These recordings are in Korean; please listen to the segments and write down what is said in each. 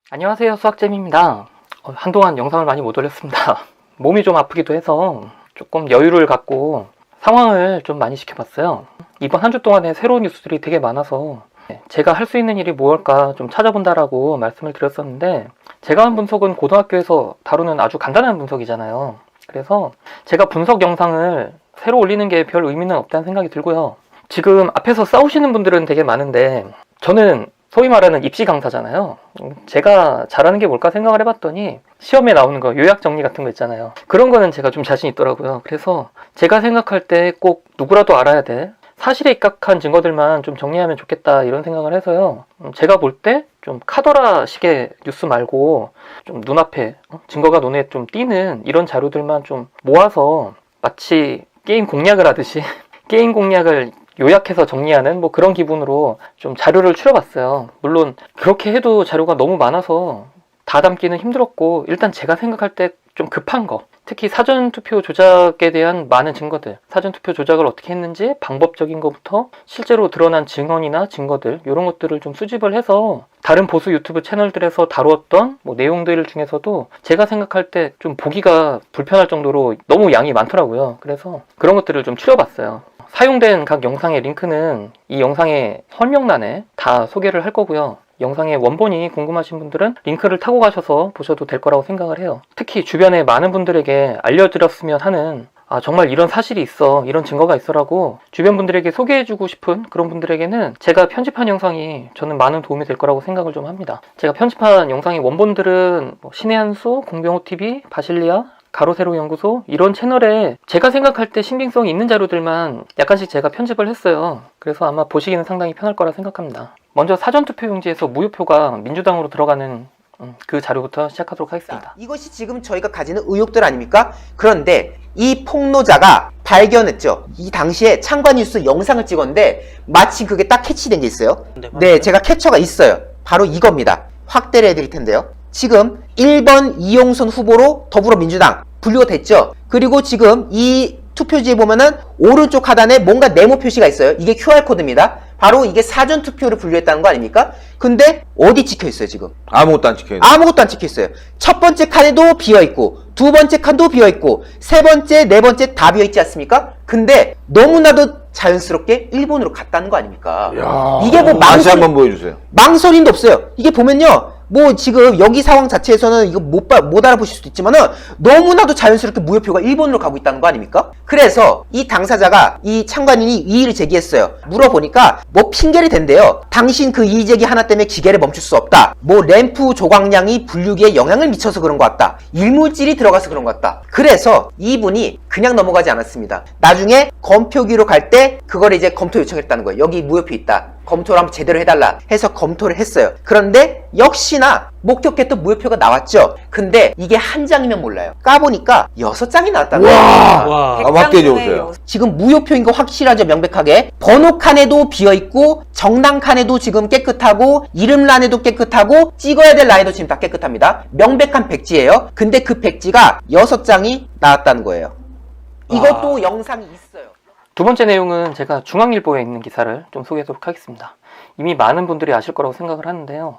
안녕하세요, 수학잼입니다. 한동안 영상을 많이 못 올렸습니다. 몸이 좀 아프기도 해서 조금 여유를 갖고 상황을 좀 많이 지켜봤어요. 이번 한 주 동안에 새로운 뉴스들이 되게 많아서 제가 할 수 있는 일이 무엇일까 좀 찾아본다라고 말씀을 드렸었는데, 제가 한 분석은 고등학교에서 다루는 아주 간단한 분석이잖아요. 그래서 제가 분석 영상을 새로 올리는 게 별 의미는 없다는 생각이 들고요. 지금 앞에서 싸우시는 분들은 되게 많은데, 저는 소위 말하는 입시 강사잖아요. 제가 잘하는 게 뭘까 생각을 해봤더니 시험에 나오는 거, 요약 정리 같은 거 있잖아요. 그런 거는 제가 좀 자신 있더라고요. 그래서 제가 생각할 때 꼭 누구라도 알아야 돼, 사실에 입각한 증거들만 좀 정리하면 좋겠다, 이런 생각을 해서요. 제가 볼 때 좀 카더라 식의 뉴스 말고 좀 눈앞에 증거가 눈에 좀 띄는 이런 자료들만 좀 모아서 마치 게임 공략을 하듯이 게임 공략을 요약해서 정리하는 뭐 그런 기분으로 좀 자료를 추려봤어요. 물론 그렇게 해도 자료가 너무 많아서 다 담기는 힘들었고, 일단 제가 생각할 때 좀 급한 거, 특히 사전투표 조작에 대한 많은 증거들, 사전투표 조작을 어떻게 했는지 방법적인 것부터 실제로 드러난 증언이나 증거들, 이런 것들을 좀 수집을 해서 다른 보수 유튜브 채널들에서 다루었던 뭐 내용들 중에서도 제가 생각할 때 좀 보기가 불편할 정도로 너무 양이 많더라고요. 그래서 그런 것들을 좀 추려봤어요. 사용된 각 영상의 링크는 이 영상의 설명란에 다 소개를 할 거고요. 영상의 원본이 궁금하신 분들은 링크를 타고 가셔서 보셔도 될 거라고 생각을 해요. 특히 주변에 많은 분들에게 알려드렸으면 하는, 정말 이런 사실이 있어, 이런 증거가 있어라고 주변 분들에게 소개해주고 싶은 그런 분들에게는 제가 편집한 영상이 저는 많은 도움이 될 거라고 생각을 좀 합니다. 제가 편집한 영상의 원본들은 신의 한수, 공병호TV, 바실리아, 가로세로 연구소, 이런 채널에 제가 생각할 때 신빙성이 있는 자료들만 약간씩 제가 편집을 했어요. 그래서 아마 보시기는 상당히 편할 거라 생각합니다. 먼저 사전투표용지에서 무효표가 민주당으로 들어가는 그 자료부터 시작하도록 하겠습니다. 이것이 지금 저희가 가지는 의혹들 아닙니까? 그런데 이 폭로자가 발견했죠. 이 당시에 창관뉴스 영상을 찍었는데 마침 그게 딱 캐치된 게 있어요. 네, 제가 캡처가 있어요. 바로 이겁니다. 확대를 해드릴 텐데요. 지금 1번 이용선 후보로 더불어민주당 분류가 됐죠. 그리고 지금 이 투표지에 보면은 오른쪽 하단에 뭔가 네모 표시가 있어요. 이게 QR코드입니다. 바로 이게 사전투표를 분류했다는 거 아닙니까? 근데 어디 찍혀있어요 지금? 아무것도 안 찍혀있네. 아무것도 안 찍혀있어요. 첫 번째 칸에도 비어있고, 두 번째 칸도 비어있고, 세 번째, 네 번째 다 비어있지 않습니까? 근데 너무나도 자연스럽게 일본으로 갔다는 거 아닙니까? 야, 이게 뭐 다시 한번 보여주세요. 망설임도 없어요. 이게 보면요, 뭐 지금 여기 상황 자체에서는 이거 못 알아보실 수도 있지만은 너무나도 자연스럽게 무효표가 일본으로 가고 있다는 거 아닙니까? 그래서 이 당사자가, 이 참관인이 이의를 제기했어요. 물어보니까 뭐 핑계를 댄대요. 당신 그 이의 제기 하나 때문에 기계를 멈출 수 없다. 뭐 램프 조각량이 분류기에 영향을 미쳐서 그런 것 같다. 일물질이 들어가서 그런 것 같다. 그래서 이분이 그냥 넘어가지 않았습니다. 나중에 검표기로 갈 때 그걸 이제 검토 요청했다는 거예요. 여기 무효표 있다, 검토를 한번 제대로 해달라 해서 검토를 했어요. 그런데 역시나 목격했던 무효표가 나왔죠. 근데 이게 한 장이면 몰라요. 까보니까 6장이 나왔다는 거예요. 와, 확대해 주세요. 지금 무효표인 거 확실하죠, 명백하게. 번호 칸에도 비어있고, 정당 칸에도 지금 깨끗하고, 이름란에도 깨끗하고, 찍어야 될 란에도 지금 다 깨끗합니다. 명백한 백지예요. 근데 그 백지가 6장이 나왔다는 거예요. 이것도 영상이 있어요. 두 번째 내용은 제가 중앙일보에 있는 기사를 좀 소개하도록 하겠습니다. 이미 많은 분들이 아실 거라고 생각을 하는데요.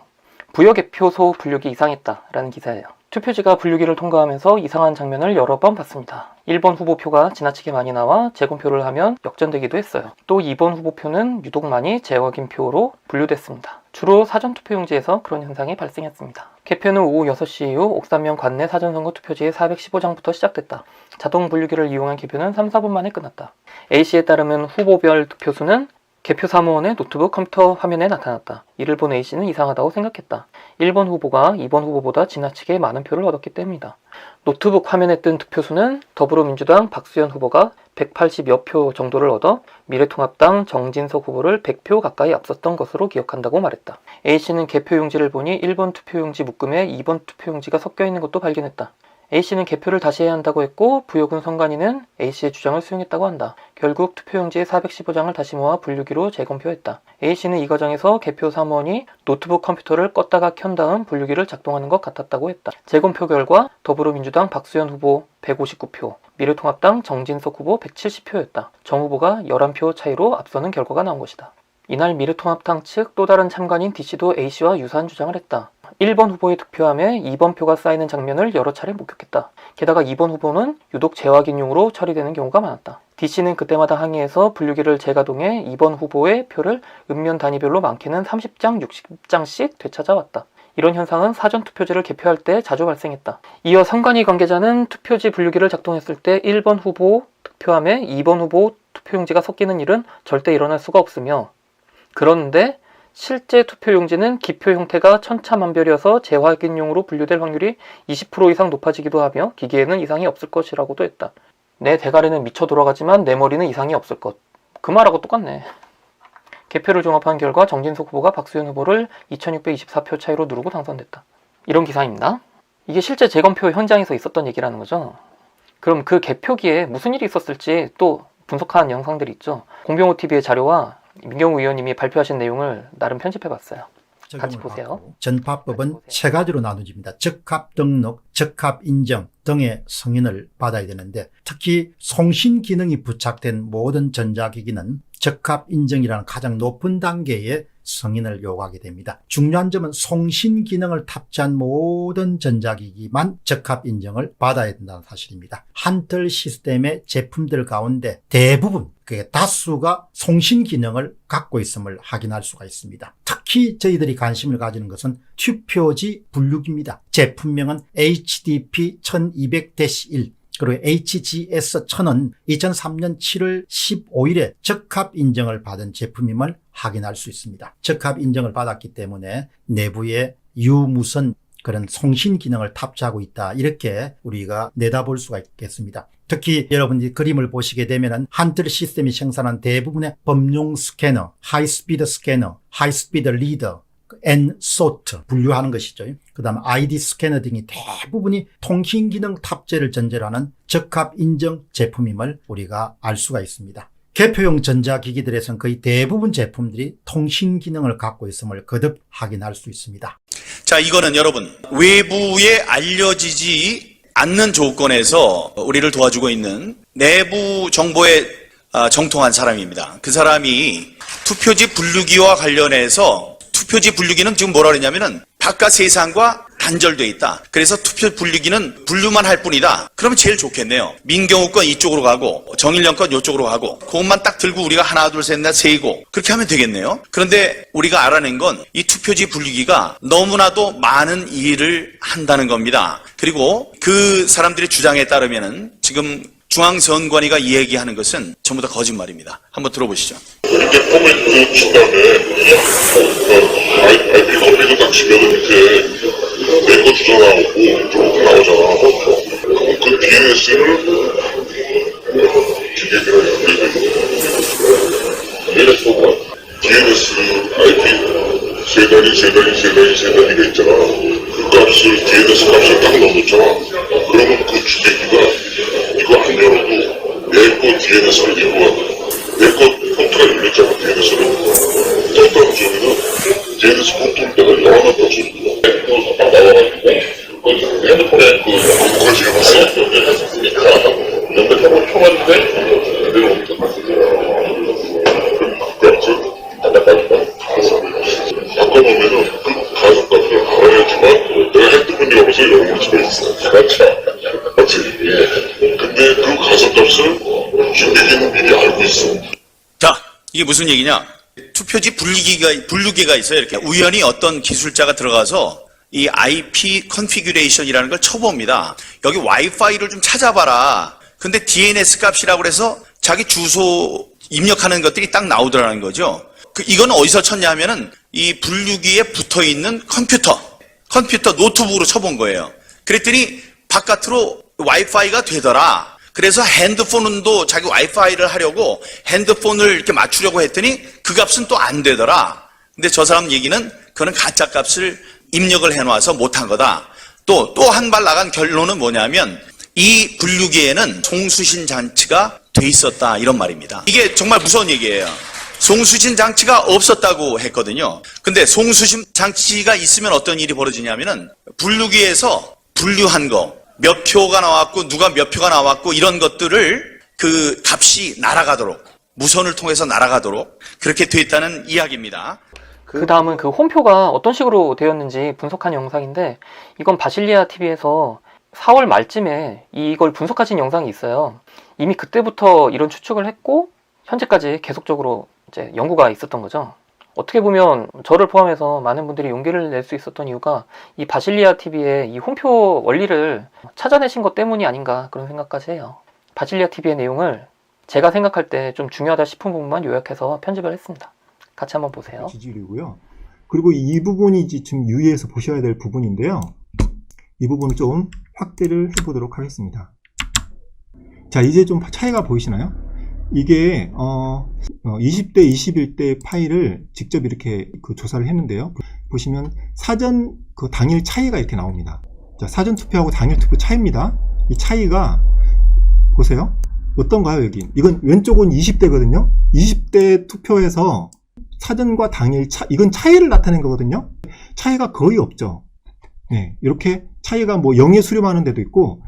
부여개표소 분류기 이상했다라는 기사예요. 투표지가 분류기를 통과하면서 이상한 장면을 여러 번 봤습니다. 1번 후보표가 지나치게 많이 나와 재검표를 하면 역전되기도 했어요. 또 2번 후보표는 유독 많이 재확인표로 분류됐습니다. 주로 사전투표용지에서 그런 현상이 발생했습니다. 개표는 오후 6시 이후 옥산면 관내 사전선거 투표지에 415장부터 시작됐다. 자동 분류기를 이용한 개표는 3, 4분 만에 끝났다. A씨에 따르면 후보별 투표수는 개표 사무원의 노트북 컴퓨터 화면에 나타났다. 이를 본 A씨는 이상하다고 생각했다. 1번 후보가 2번 후보보다 지나치게 많은 표를 얻었기 때문이다. 노트북 화면에 뜬 득표수는 더불어민주당 박수현 후보가 180여 표 정도를 얻어 미래통합당 정진석 후보를 100표 가까이 앞섰던 것으로 기억한다고 말했다. A씨는 개표용지를 보니 1번 투표용지 묶음에 2번 투표용지가 섞여 있는 것도 발견했다. A씨는 개표를 다시 해야 한다고 했고, 부여군 선관위는 A씨의 주장을 수용했다고 한다. 결국 투표용지에 415장을 다시 모아 분류기로 재검표했다. A씨는 이 과정에서 개표 사무원이 노트북 컴퓨터를 껐다가 켠 다음 분류기를 작동하는 것 같았다고 했다. 재검표 결과 더불어민주당 박수현 후보 159표, 미래통합당 정진석 후보 170표였다. 정 후보가 11표 차이로 앞서는 결과가 나온 것이다. 이날 미래통합당 측 또 다른 참관인 D씨도 A씨와 유사한 주장을 했다. 1번 후보에 득표함에 2번 표가 쌓이는 장면을 여러 차례 목격했다. 게다가 2번 후보는 유독 재확인용으로 처리되는 경우가 많았다. D씨는 그때마다 항의해서 분류기를 재가동해 2번 후보의 표를 읍면 단위별로 많게는 30장, 60장씩 되찾아왔다. 이런 현상은 사전투표지를 개표할 때 자주 발생했다. 이어 선관위 관계자는 투표지 분류기를 작동했을 때 1번 후보 득표함에 2번 후보 투표용지가 섞이는 일은 절대 일어날 수가 없으며, 그런데 실제 투표용지는 기표 형태가 천차만별이어서 재확인용으로 분류될 확률이 20% 이상 높아지기도 하며 기계에는 이상이 없을 것이라고도 했다. 내 대가리는 미쳐 돌아가지만 내 머리는 이상이 없을 것. 그 말하고 똑같네. 개표를 종합한 결과 정진석 후보가 박수현 후보를 2624표 차이로 누르고 당선됐다. 이런 기사입니다. 이게 실제 재검표 현장에서 있었던 얘기라는 거죠. 그럼 그 개표기에 무슨 일이 있었을지 또 분석한 영상들이 있죠. 공병호TV의 자료와 민경우 의원님이 발표하신 내용을 나름 편집해봤어요. 같이 보세요. 전파법은 세 가지로 나누집니다. 적합 등록, 적합 인정 등의 승인을 받아야 되는데, 특히 송신 기능이 부착된 모든 전자기기는 적합 인정이라는 가장 높은 단계의 승인을 요구하게 됩니다. 중요한 점은 송신 기능을 탑재한 모든 전자기기만 적합 인정을 받아야 된다는 사실입니다. 한틀 시스템의 제품들 가운데 대부분, 그게 다수가 송신 기능을 갖고 있음을 확인할 수가 있습니다. 특히 저희들이 관심을 가지는 것은 투표지 분류기입니다. 제품명은 HDP 1200-1 그리고 HGS1000은 2003년 7월 15일에 적합 인정을 받은 제품임을 확인할 수 있습니다. 적합 인정을 받았기 때문에 내부에 유무선 그런 송신 기능을 탑재하고 있다, 이렇게 우리가 내다볼 수가 있겠습니다. 특히 여러분이 그림을 보시게 되면은 한틀 시스템이 생산한 대부분의 범용 스캐너, 하이스피드 스캐너, 하이스피드 리더, N-SOT 분류하는 것이죠. 그 다음 ID 스캐너 등이 대부분이 통신 기능 탑재를 전제로 하는 적합 인정 제품임을 우리가 알 수가 있습니다. 개표용 전자기기들에서는 거의 대부분 제품들이 통신 기능을 갖고 있음을 거듭 확인할 수 있습니다. 자, 이거는 여러분, 외부에 알려지지 않는 조건에서 우리를 도와주고 있는 내부 정보에 정통한 사람입니다. 그 사람이 투표지 분류기와 관련해서, 투표지 분류기는 지금 뭐라 그러냐면은 바깥 세상과 단절돼 있다. 그래서 투표 분류기는 분류만 할 뿐이다. 그러면 제일 좋겠네요. 민경우 건 이쪽으로 가고 정일영 건 이쪽으로 가고, 그것만 딱 들고 우리가 하나 둘 셋 넷 세이고 그렇게 하면 되겠네요. 그런데 우리가 알아낸 건 이 투표지 분류기가 너무나도 많은 일을 한다는 겁니다. 그리고 그 사람들의 주장에 따르면은 지금 중앙선관위가 이야기하는 것은 전부 다 거짓말입니다. 한번 들어보시죠. 이렇게 코멘트 친 다음에 IP 컴퓨터 딱 치면은 이제 내 거 주소 나오고 이렇게 나오잖아. 그럼 그 DNS를 DNS IP 세 단위가 있잖아. 그 값을 DNS 값을 딱 넣어놓잖아. 그러면 그 주계기가 이거 안 열어도 내 거 DNS를 읽고 와. 내 거 컴퓨터가 열렸잖아. DNS를 떴다는 소리는 DNS 컴퓨터 내가 열어놨다는 소리야. 딱 나와가지고 핸드폰에 그 그거까지 해봤어? 연결하고 켜봤는데 내려오니까 그럼 그 값을 바꿔놓으면은 그 가속값을 알아야지만 내가 핸드폰 열어서 열어볼 수가 있어. 맞지? 근데 그 가속값을 주객이는 미리 알고 있어. 자, 이게 무슨 얘기냐? 투표지 분류기가 있어요. 이렇게 우연히 어떤 기술자가 들어가서 이 IP 컨피규레이션이라는 걸 쳐봅니다. 여기 와이파이를 좀 찾아봐라. 근데 DNS 값이라고 해서 자기 주소 입력하는 것들이 딱 나오더라는 거죠. 이건 어디서 쳤냐 하면은 이 분류기에 붙어 있는 컴퓨터 노트북으로 쳐본 거예요. 그랬더니 바깥으로 와이파이가 되더라. 그래서 핸드폰도 자기 와이파이를 하려고 핸드폰을 이렇게 맞추려고 했더니 그 값은 또 안 되더라. 근데 저 사람 얘기는 그거는 가짜 값을 입력을 해놔서 못한 거다. 또 한 발 나간 결론은 뭐냐면 이 분류기에는 송수신 장치가 돼 있었다, 이런 말입니다. 이게 정말 무서운 얘기예요. 송수신 장치가 없었다고 했거든요. 근데 송수신 장치가 있으면 어떤 일이 벌어지냐면은 분류기에서 분류한 거, 몇 표가 나왔고 누가 몇 표가 나왔고 이런 것들을 그 값이 날아가도록, 무선을 통해서 날아가도록 그렇게 돼 있다는 이야기입니다. 그 다음은 그 홈표가 어떤 식으로 되었는지 분석한 영상인데, 이건 바실리아 TV에서 4월 말쯤에 이걸 분석하신 영상이 있어요. 이미 그때부터 이런 추측을 했고 현재까지 계속적으로 이제 연구가 있었던 거죠. 어떻게 보면 저를 포함해서 많은 분들이 용기를 낼 수 있었던 이유가 이 바실리아 TV의 이 홈표 원리를 찾아내신 것 때문이 아닌가, 그런 생각까지 해요. 바실리아 TV의 내용을 제가 생각할 때 좀 중요하다 싶은 부분만 요약해서 편집을 했습니다. 같이 한번 보세요. 지지율이고요. 그리고 이 부분이 이제 지금 유의해서 보셔야 될 부분인데요. 이 부분을 좀 확대를 해보도록 하겠습니다. 자, 이제 좀 차이가 보이시나요? 이게 20대, 21대 파일을 직접 이렇게 조사를 했는데요. 보시면 사전 그 당일 차이가 이렇게 나옵니다. 자, 사전 투표하고 당일 투표 차이입니다. 이 차이가 보세요. 어떤가요, 여기? 이건 왼쪽은 20대거든요. 20대 투표에서 사전과 당일 이건 차이를 나타낸 거거든요. 차이가 거의 없죠. 네, 이렇게 차이가 뭐 0에 수렴하는 데도 있고,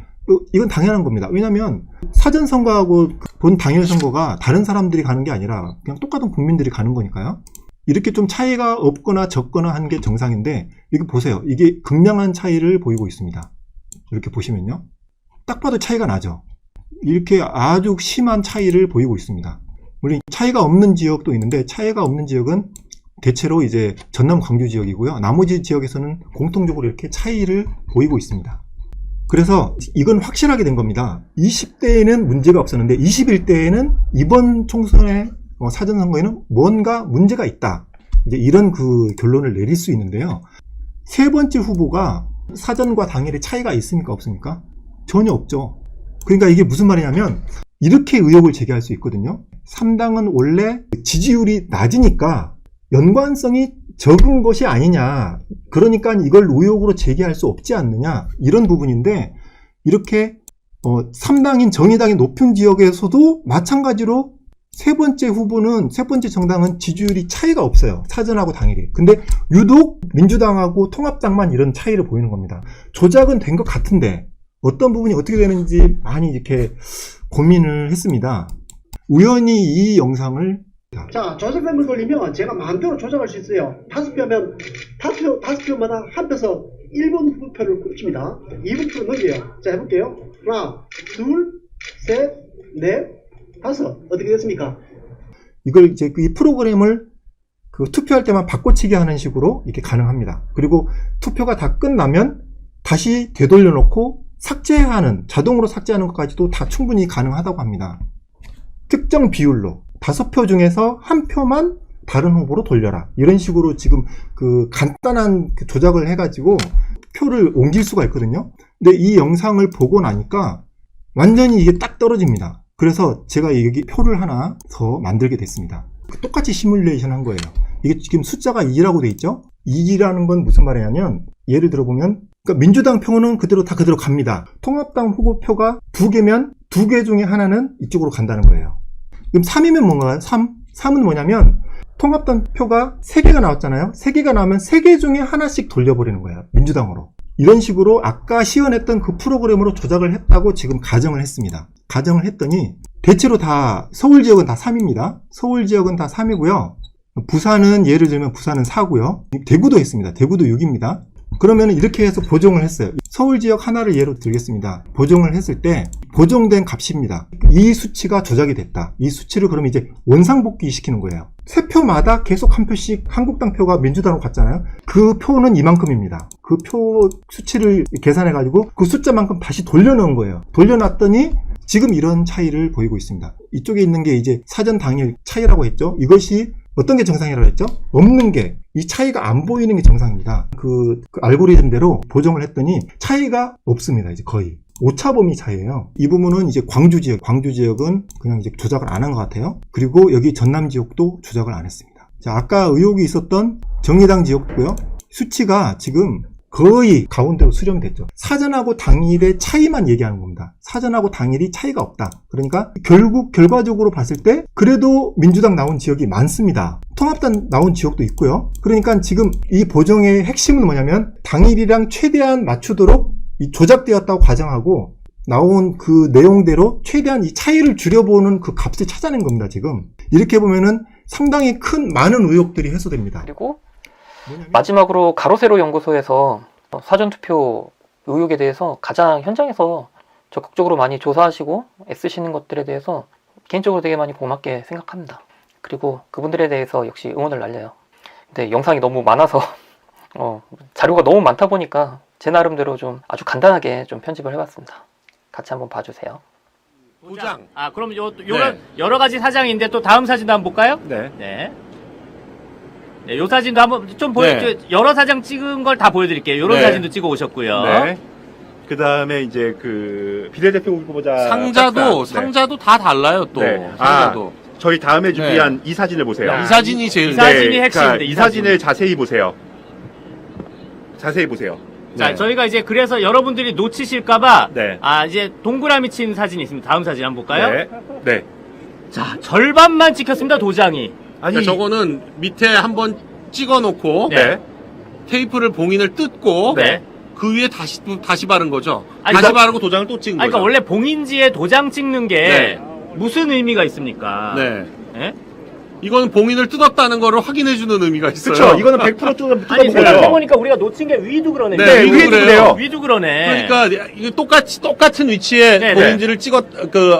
이건 당연한 겁니다. 왜냐면 사전 선거하고 본 당일 선거가 다른 사람들이 가는 게 아니라 그냥 똑같은 국민들이 가는 거니까요. 이렇게 좀 차이가 없거나 적거나 한 게 정상인데, 이거 보세요. 이게 극명한 차이를 보이고 있습니다. 이렇게 보시면요. 딱 봐도 차이가 나죠. 이렇게 아주 심한 차이를 보이고 있습니다. 물론 차이가 없는 지역도 있는데, 차이가 없는 지역은 대체로 이제 전남 광주 지역이고요. 나머지 지역에서는 공통적으로 이렇게 차이를 보이고 있습니다. 그래서 이건 확실하게 된 겁니다. 20대에는 문제가 없었는데 21대에는 이번 총선의 사전선거에는 뭔가 문제가 있다. 이제 이런 그 결론을 내릴 수 있는데요. 세 번째 후보가 사전과 당일의 차이가 있습니까? 없습니까? 전혀 없죠. 그러니까 이게 무슨 말이냐면 이렇게 의혹을 제기할 수 있거든요. 3당은 원래 지지율이 낮으니까 연관성이 적은 것이 아니냐, 그러니까 이걸 의혹으로 제기할 수 없지 않느냐, 이런 부분인데, 이렇게 3당인 정의당의 높은 지역에서도 마찬가지로 세 번째 정당은 지지율이 차이가 없어요. 사전하고 당일이. 근데 유독 민주당하고 통합당만 이런 차이를 보이는 겁니다. 조작은 된 것 같은데 어떤 부분이 어떻게 되는지 많이 이렇게 고민을 했습니다. 우연히 이 영상을, 자, 조작된 걸 돌리면 제가 마음대로 조작할 수 있어요. 5표면 5표마다 한 표서 1번 후보표를 꼽습니다. 2번 표를 넘겨요. 자, 해볼게요. 하나, 둘, 셋, 넷, 다섯. 어떻게 됐습니까? 이걸 이제 이 프로그램을 그 투표할 때만 바꿔치기 하는 식으로 이렇게 가능합니다. 그리고 투표가 다 끝나면 다시 되돌려 놓고 자동으로 삭제하는 것까지도 다 충분히 가능하다고 합니다. 특정 비율로 5표 중에서 1표만 다른 후보로 돌려라, 이런 식으로 지금 그 간단한 조작을 해가지고 표를 옮길 수가 있거든요. 근데 이 영상을 보고 나니까 완전히 이게 딱 떨어집니다. 그래서 제가 여기 표를 하나 더 만들게 됐습니다. 똑같이 시뮬레이션 한 거예요. 이게 지금 숫자가 2라고 돼 있죠. 2라는 건 무슨 말이냐면, 예를 들어 보면, 그러니까 민주당 표는 그대로 갑니다. 통합당 후보 표가 2개면 2개 중에 하나는 이쪽으로 간다는 거예요. 그럼 3이면 뭔가요? 3은 뭐냐면, 통합당 표가 3개가 나왔잖아요. 3개가 나오면 3개 중에 하나씩 돌려버리는 거예요. 민주당으로. 이런 식으로 아까 시연했던 그 프로그램으로 조작을 했다고 지금 가정을 했습니다. 가정을 했더니 대체로 다 서울 지역은 다 3입니다. 서울 지역은 다 3이고요. 부산은 예를 들면 부산은 4고요. 대구도 했습니다. 대구도 6입니다. 그러면 이렇게 해서 보정을 했어요. 서울 지역 하나를 예로 들겠습니다. 보정을 했을 때 보정된 값입니다. 이 수치가 조작이 됐다. 이 수치를 그러면 이제 원상복귀 시키는 거예요. 세 표마다 계속 한 표씩 한국당 표가 민주당으로 갔잖아요. 그 표는 이만큼입니다. 그 표 수치를 계산해 가지고 그 숫자만큼 다시 돌려놓은 거예요. 돌려놨더니 지금 이런 차이를 보이고 있습니다. 이쪽에 있는 게 이제 사전 당일 차이라고 했죠. 이것이 어떤 게 정상이라고 했죠? 없는 게, 이 차이가 안 보이는 게 정상입니다. 그 알고리즘대로 보정을 했더니 차이가 없습니다. 이제 거의 오차범위 차이예요. 이 부분은 이제 광주 지역은 그냥 이제 조작을 안 한 것 같아요. 그리고 여기 전남 지역도 조작을 안 했습니다. 자, 아까 의혹이 있었던 정의당 지역도요. 수치가 지금 거의 가운데로 수렴됐죠. 사전하고 당일의 차이만 얘기하는 겁니다. 사전하고 당일이 차이가 없다. 그러니까 결국 결과적으로 봤을 때 그래도 민주당 나온 지역이 많습니다. 통합당 나온 지역도 있고요. 그러니까 지금 이 보정의 핵심은 뭐냐면 당일이랑 최대한 맞추도록 이 조작되었다고 가정하고 나온 그 내용대로 최대한 이 차이를 줄여보는 그 값을 찾아낸 겁니다. 지금 이렇게 보면은 상당히 많은 의혹들이 해소됩니다. 그리고 마지막으로 가로세로 연구소에서 사전투표 의혹에 대해서 가장 현장에서 적극적으로 많이 조사하시고 애쓰시는 것들에 대해서 개인적으로 되게 많이 고맙게 생각합니다. 그리고 그분들에 대해서 역시 응원을 날려요. 근데 영상이 너무 많아서 자료가 너무 많다 보니까 제 나름대로 좀 아주 간단하게 좀 편집을 해봤습니다. 같이 한번 봐주세요. 도장. 그럼 여러 가지 사장인데 또 다음 사진도 한번 볼까요? 네. 네. 네, 요 사진도 한번 좀 여러 사장 찍은 걸 다 보여드릴게요. 요런 네. 사진도 찍어 오셨고요. 네. 그 다음에 이제 그 비례대표 후보자 상자도 다 달라요 또. 네. 상자도. 저희 다음에 준비한 이 사진을 보세요. 이 사진이 제일 이 사진이 핵심입니다. 이 사진을 자세히 보세요. 자세히 보세요. 자, 저희가 이제 그래서 여러분들이 놓치실까봐 네. 이제 동그라미 친 사진이 있습니다. 다음 사진 한번 볼까요? 네. 네. 자, 절반만 찍혔습니다. 도장이. 아니 그러니까 저거는 밑에 한번 찍어놓고 네. 테이프를 봉인을 뜯고 네. 그 위에 다시 바른 거죠. 아니, 다시 그러니까- 바르고 도장을 또 찍은 거죠. 그러니까 원래 봉인지에 도장 찍는 게 네. 무슨 의미가 있습니까? 네. 예? 이거는 봉인을 뜯었다는 거를 확인해주는 의미가 있어요. 그렇죠. 이거는 100% 아니, 뜯어보고요. 생각해보니까 우리가 놓친 게 위도 그러네. 네, 위도 그래요. 위도 그러네. 그러니까 이게 똑같은 위치에 네, 봉인지를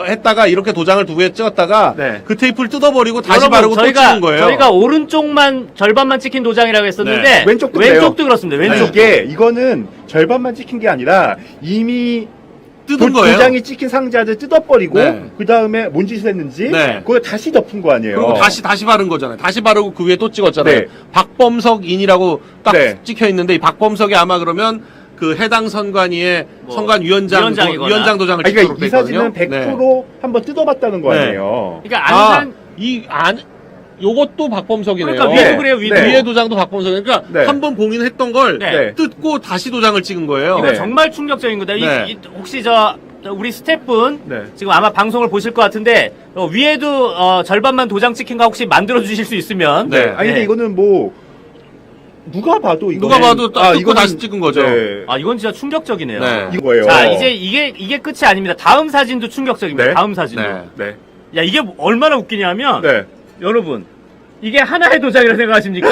했다가 이렇게 도장을 두 개 찍었다가 네. 그 테이프를 뜯어버리고 다시 여러분, 바르고 또 찍은 거예요. 저희가 오른쪽만 절반만 찍힌 도장이라고 했었는데 네. 왼쪽도 그렇습니다. 아니, 왼쪽. 이거는 절반만 찍힌 게 아니라 이미 뜯은 거예요. 도장이 찍힌 상자를 뜯어버리고 네. 그 다음에 뭔 짓을 했는지 네. 그걸 다시 덮은 거 아니에요. 그리고 다시 바른 거잖아요. 다시 바르고 그 위에 또 찍었잖아요. 네. 박범석인이라고 딱 네. 찍혀 있는데 이 박범석이 아마 그러면 그 해당 선관위의 선관위원장 도장을 그러니까 찍도록 이 사진은 됐거든요. 100% 한번 뜯어봤다는 거 네. 아니에요. 그러니까 요것도 박범석이네요. 그러니까 위에도 그래요. 위도. 네. 위에 도장도 박범석. 그러니까 네. 한 번 봉인했던 걸 네. 뜯고 다시 도장을 찍은 거예요. 이거 네. 정말 충격적인 거다. 네. 혹시 우리 스태프분 네. 지금 아마 방송을 보실 것 같은데 위에도 절반만 도장 찍힌 거 혹시 만들어 주실 수 있으면 네. 아니 근데 이거는 뭐 누가 봐도 딱 뜯고 다시 찍은 거죠. 네. 이건 진짜 충격적이네요. 네. 이거예요. 자, 이제 이게 끝이 아닙니다. 다음 사진도 충격적입니다. 네. 다음 사진도. 네. 네. 야, 이게 얼마나 웃기냐면 네. 여러분 이게 하나의 도장이라고 생각하십니까?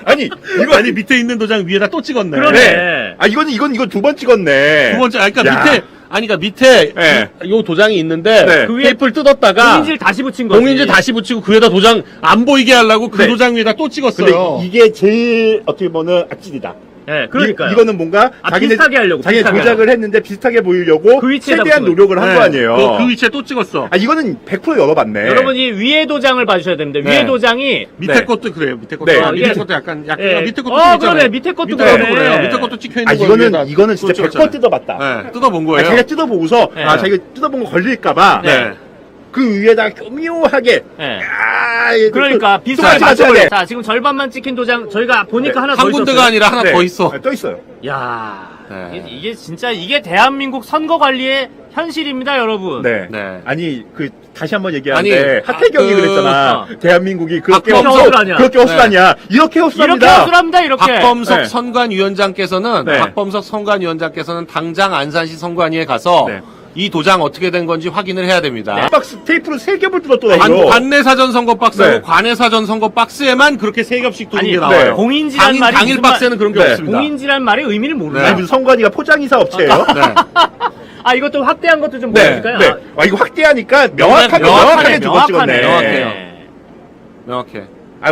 아니 이거 밑에 있는 도장 위에다 또 찍었네. 그러네. 이건 두 번 찍었네. 두 번째, 그러니까 야. 밑에 네. 요 도장이 있는데 네. 그 위에 테이프를 뜯었다가 봉인지를 다시 붙인 거지. 봉인지 다시 붙이고 그 위에다 도장 안 보이게 하려고 그 네. 도장 위에다 또 근데 찍었어요. 이게 제일 어떻게 보면 악질이다. 네, 그러니까요. 이거는 뭔가 비슷하게 하려고. 자기네 비슷하게 조작을 했는데 비슷하게 보이려고 그 위치에다 최대한 붙인 노력을 한 네. 거 아니에요. 그 위치에 또 찍었어. 이거는 100% 열어봤네. 여러분이 위에 도장을 봐주셔야 됩니다. 네. 위에 도장이 밑에 네. 것도 그래요. 밑에 것도. 네. 밑에 이게- 것도 약간 예. 밑에 것도 찍었잖아요. 그러네. 밑에 것도 밑에 그러네. 그래요. 밑에 것도 찍혀 있는 거 이거는 진짜 100% 뜯어봤다. 네. 뜯어본 거예요. 자기가 뜯어보고서 네. 자기가 뜯어본 거 걸릴까봐 네. 그 위에다가 교묘하게 네. 이거 그러니까 또 비슷하게 똑같이 맞춰야 돼. 자, 지금 절반만 찍힌 도장 저희가 보니까 네. 하나 더 한 있었어요. 군데가 아니라 하나 네. 더 있어. 또 있어요. 야, 네. 이게 진짜 이게 대한민국 선거 관리의 현실입니다, 여러분. 네. 네. 아니 다시 한번 얘기하는데 아니, 하태경이 그랬잖아. 대한민국이 그렇게 박범석 아니야. 그렇게 허술하냐. 이렇게 허술합니다. 이렇게 허술합니다, 이렇게. 박범석 네. 선관위원장께서는 네. 박범석 선관위원장께서는 당장 안산시 선관위에 가서 네. 이 도장 어떻게 된 건지 확인을 해야 됩니다. 박스 테이프로 3겹을 뜯었더라고요. 관내사전 선거 박스하고 네. 관내사전 선거 박스에만 그렇게 3겹씩 두는 아니, 게 나와요. 공인지란 말이 당일 무슨 박스에는 그런 게 네. 없습니다. 공인지란 말의 의미를 모르나? 아니 무슨 선관위가 포장이사 업체예요? 네. 이것 좀 확대한 것도 좀 네. 보여줄까요? 네. 이거 확대하니까 명확하게 명확하네, 두번 찍었네. 명확해요. 명확해.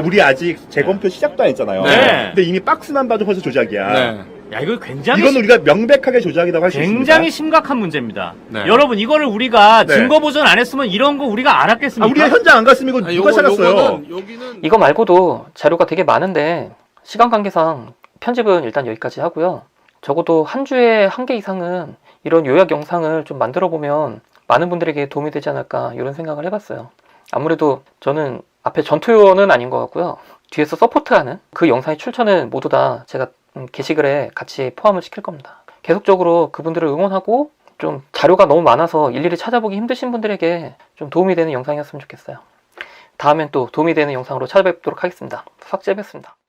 우리 아직 재검표 시작도 안 했잖아요. 네. 근데 이미 박스만 봐도 벌써 조작이야. 네. 야, 이거 굉장히 이건 우리가 명백하게 조작이라고 할 수 있습니다. 굉장히 심각한 문제입니다. 네. 여러분, 이거를 우리가 네. 증거 보전 안 했으면 이런 거 우리가 알았겠습니까? 우리가 현장 안 갔으면 이거 누가 찾았어요? 여기는 이거 말고도 자료가 되게 많은데 시간 관계상 편집은 일단 여기까지 하고요. 적어도 한 주에 한 개 이상은 이런 요약 영상을 좀 만들어 보면 많은 분들에게 도움이 되지 않을까 이런 생각을 해봤어요. 아무래도 저는 앞에 전투요원은 아닌 것 같고요. 뒤에서 서포트하는 그 영상의 출처는 모두 다 제가 게시글에 같이 포함을 시킬 겁니다. 계속적으로 그분들을 응원하고 좀 자료가 너무 많아서 일일이 찾아보기 힘드신 분들에게 좀 도움이 되는 영상이었으면 좋겠어요. 다음엔 또 도움이 되는 영상으로 찾아뵙도록 하겠습니다. 삭제했습니다.